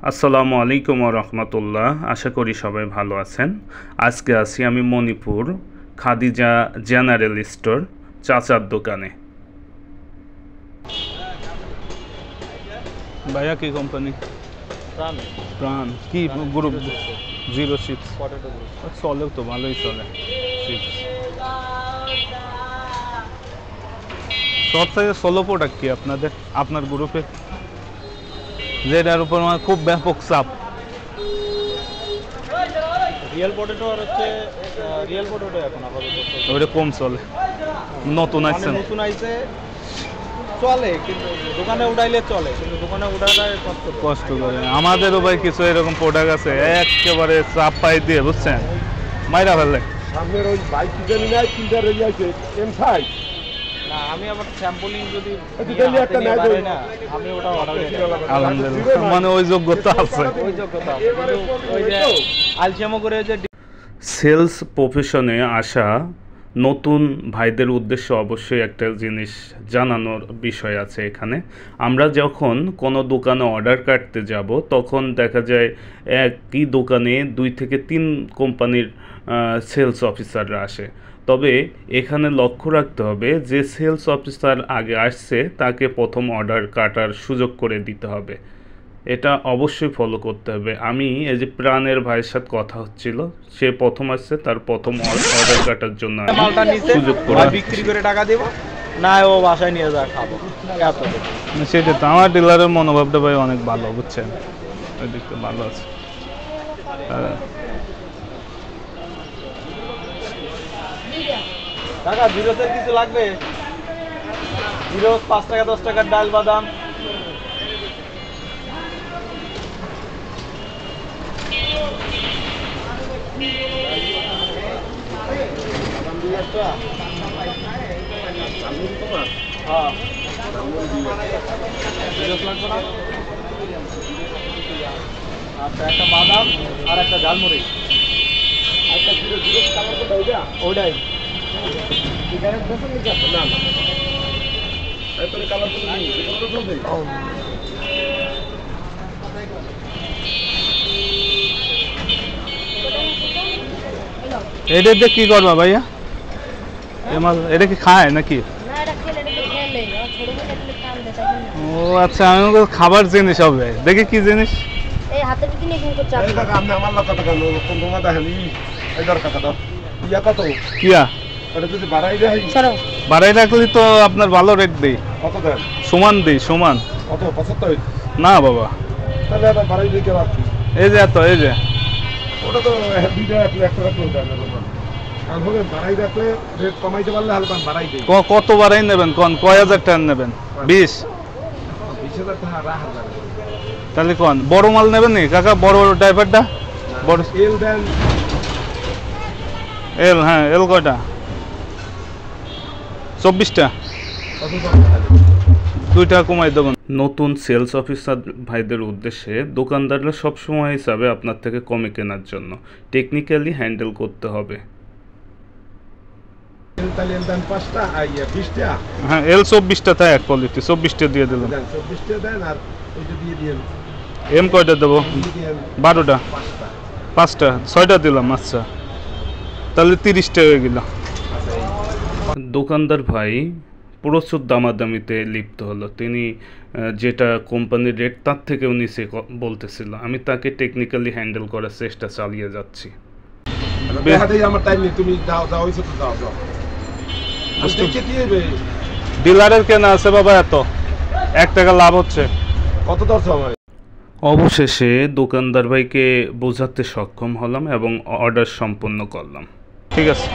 আসসালামু আলাইকুম ওয়া রাহমাতুল্লাহ। আশা করি সবাই ভালো আছেন। আজকে আছি আমি মণিপুর খাদিজা জেনারেল স্টোর চাচার দোকানে। ভাইয়া কি কোম্পানি? প্রাণ কি গ্রুপ? 06 চলে তো, ভালোই চলে। সব থেকে সোলো প্রোডাক্ট কি আপনার গ্রুপে, যেটার উপর আমার খুব ব্যাপক চাপ? রিয়েল পটেটো আর হচ্ছে রিয়েল পটেটো এখন আপাতত ওটা কম চলে, নতুন আসছে। নতুন আইছে চলে, কিন্তু দোকানে উঠাইলে চলে, কিন্তু দোকানে উঠাটা কষ্ট করে। আমাদেরও ভাই কিছু এরকম প্রোডাক্ট আছে একেবারে চাপ পাই দিয়ে, বুঝছেন, মাইরা ফেলে। সামনের ওই বাইক কিনে নেয় তিনটা রেডি আছে M5 না, আমি আবার স্যাম্পলিং যদি একটা নেয় না, আমি ওটা অর্ডার করি। আলহামদুলিল্লাহ, মানে ওই যোগ্যতা আছে, ওই যোগ্যতা আছে, কিন্তু ওই যে আলসেমো করে যে সেলস প্রফেশনে আসা নতুন ভাইদের উদ্দেশ্যে অবশ্যই একটা জিনিস জানানোর বিষয় আছে এখানে। আমরা যখন কোনো দোকানে অর্ডার কাটতে যাব, তখন দেখা যায় একই দোকানে 2 থেকে 3 কোম্পানির সেলস অফিসাররা আসে। তবে এখানে লক্ষ্য রাখতে হবে যে সেলস অফিসার আগে আসছে তাকে প্রথম অর্ডার কাটার সুযোগ করে দিতে হবে। এটা অবশ্যই ফলো করতে হবে। আমি এই যে প্রাণের ভাইয়ের সাথে কথা হচ্ছিল, সে প্রথম আসছে, তার প্রথম অর্ডার কাটার জন্য মালটা নিতে সুযোগ করে বিক্রি করে টাকা দেব না, ও বাসায় নিয়ে যা খাবো, এত সেটা তো। আমার ডিলারের মনোভাবটা ভাই অনেক ভালো, বুঝছেন, ওই দিকটা ভালো আছে। টাকা জিরোতে কিছু লাগবে? জিরো 5 টাকা 10 টাকার ডাল বাদাম আচ্ছা, একটা বাদাম আর একটা ঝালমুড়ি, ওটাই এটা দিয়ে কি করবা ভাইয়া? এটা কি খায় নাকি? ও আচ্ছা, আমি খাবার জিনিস হবে, দেখি কি জিনিস। এই হাতে যদি নিয়ে কিন্তু চাপ এই টাকা আপনি আমার কথা কেন কোন তোমার দেখেনি এই দরকার কথা ইয়া কত কিয়া এটা যদি বাড়াই দেয় সরো বাড়াই রাখলে তো আপনার ভালো রেট দেই, কত দেন সমান দেই, সমান কত 75 না বাবা। তাহলে এটা বাড়াই দিয়ে কেন আপনি এই যে এত, এই যে ওটা তো দুইটা একটা রাখলে দেন না, কারণ হবে বাড়াই রাখলে রেট কমাইতে পারলে হালকা বাড়াই দেই। কত বাড়াই নেবেন কোন? কয় হাজার টাকা নেবেন? 20,000 টাকা রাখা যাবে। তাহলে কোন বড় মাল নেবেন নি কাকা? বড় ড্রাইভারটা বড় এল দেন। এল, হ্যাঁ এল কয়টা? 24টা। কত দাম? 2 টাকা কমাই দেবেন। নতুন সেলস অফিসার ভাইদের উদ্দেশ্যে দোকানদাররা সবসময় হিসাবে আপনার থেকে কমে কেনার জন্য টেকনিক্যালি হ্যান্ডেল করতে হবে। এল তাহলে এল দেন 5টা আর 20টা। হ্যাঁ এল 24টা, তাই এক কোয়ালিটি 24টা দিয়ে দিলাম। দেন 24টা দেন, আর ওইটা দিয়ে দিন এম কয়টা দেবো? 12টা। 5টা। 5টা, 6টা দিলাম। আচ্ছা, তাহলে 30টা হয়ে গেল। দোকানদার ভাই প্রচুর দামাদামিতে লিপ্ত হলো। তিনি যেটা কোম্পানির রেট তার থেকেও নিচে বলতেছিল। আমি তাকে টেকনিক্যালি হ্যান্ডেল করার চেষ্টা চালিয়ে যাচ্ছি। দেখাতেই আমার টাইম নেই, তুমি যাও যাও হইছে তো যাও যাও। দেখে কি হবে? ডিলারের কেনা আছে বাবা, এত 1 টাকা লাভ হচ্ছে। কত দরছো আমার? অবশেষে দোকানদার ভাইকে বোঝাতে সক্ষম হলাম এবং অর্ডার সম্পন্ন করলাম। ঠিক আছে।